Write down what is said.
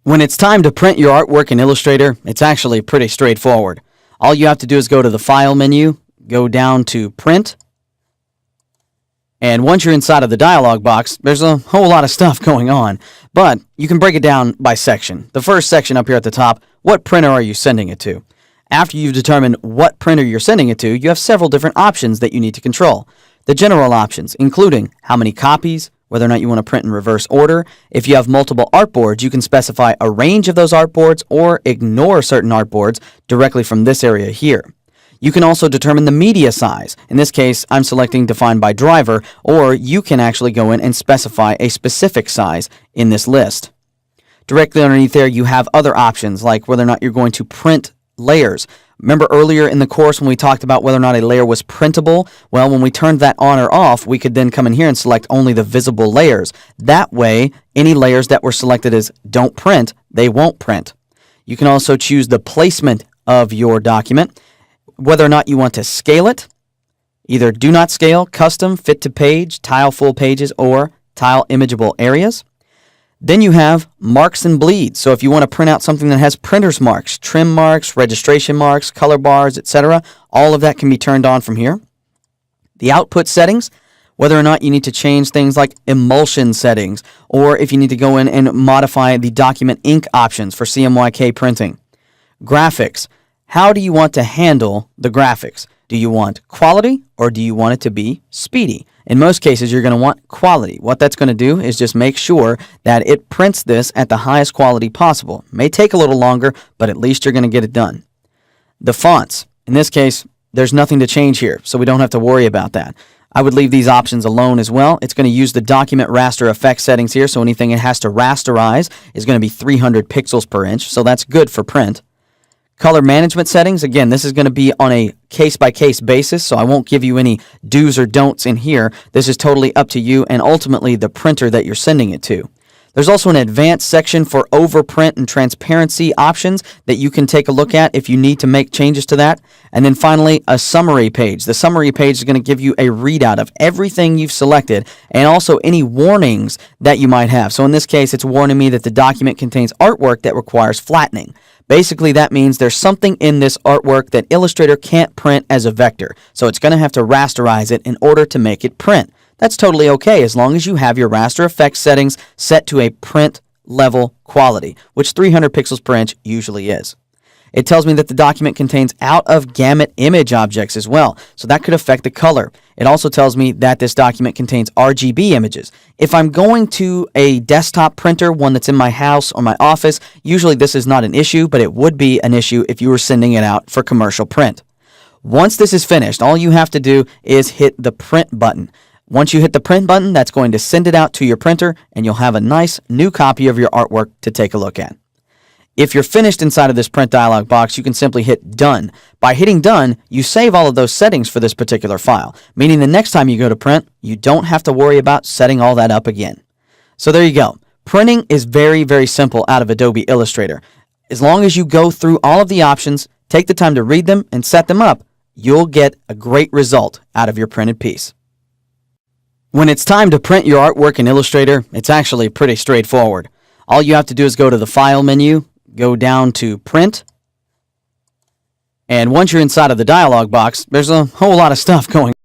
When it's time to print your artwork in Illustrator, it's actually pretty straightforward. All you have to do is go to the File menu, go down to Print, and once you're inside of the dialog box, there's a whole lot of stuff going on, but you can break it down by section. The first section up here at the top, what printer are you sending it to? After you've determined what printer you're sending it to, you have several different options that you need to control. The general options, including how many copies, whether or not you want to print in reverse order. If you have multiple artboards, you can specify a range of those artboards or ignore certain artboards directly from this area here. You can also determine the media size. In this case, I'm selecting Define by Driver, or you can actually go in and specify a specific size in this list. Directly underneath there, you have other options like whether or not you're going to print layers. Remember earlier in the course when we talked about whether or not a layer was printable? Well, when we turned that on or off, we could then come in here and select only the visible layers. That way, any layers that were selected as don't print, they won't print. You can also choose the placement of your document, whether or not you want to scale it, either do not scale, custom, fit to page, tile full pages, or tile imageable areas. Then you have marks and bleeds. So if you want to print out something that has printer's marks, trim marks, registration marks, color bars, etc., all of that can be turned on from here. The output settings, whether or not you need to change things like emulsion settings, or if you need to go in and modify the document ink options for CMYK printing. Graphics, how do you want to handle the graphics? Do you want quality or do you want it to be speedy? In most cases, you're going to want quality. What that's going to do is just make sure that it prints this at the highest quality possible. It may take a little longer, but at least you're going to get it done. The fonts. In this case, there's nothing to change here, so we don't have to worry about that. I would leave these options alone as well. It's going to use the document raster effect settings here, so anything it has to rasterize is going to be 300 pixels per inch, so that's good for print. Color management settings, again, this is going to be on a case-by-case basis, so I won't give you any do's or don'ts in here. This is totally up to you and ultimately the printer that you're sending it to. There's also an advanced section for overprint and transparency options that you can take a look at if you need to make changes to that. And then finally, a summary page. The summary page is going to give you a readout of everything you've selected and also any warnings that you might have. So in this case, it's warning me that the document contains artwork that requires flattening. Basically, that means there's something in this artwork that Illustrator can't print as a vector, so it's going to have to rasterize it in order to make it print. That's totally okay as long as you have your raster effects settings set to a print level quality, which 300 pixels per inch usually is. It tells me that the document contains out-of-gamut image objects as well, so that could affect the color. It also tells me that this document contains RGB images. If I'm going to a desktop printer, one that's in my house or my office, usually this is not an issue, but it would be an issue if you were sending it out for commercial print. Once this is finished, all you have to do is hit the print button. Once you hit the print button, that's going to send it out to your printer, and you'll have a nice new copy of your artwork to take a look at. If you're finished inside of this print dialog box, you can simply hit Done. By hitting Done, you save all of those settings for this particular file, meaning the next time you go to print, you don't have to worry about setting all that up again. So there you go. Printing is very, very simple out of Adobe Illustrator. As long as you go through all of the options, take the time to read them, and set them up, you'll get a great result out of your printed piece. When it's time to print your artwork in Illustrator, it's actually pretty straightforward. All you have to do is go to the File menu, go down to Print, and once you're inside of the dialog box, there's a whole lot of stuff going on.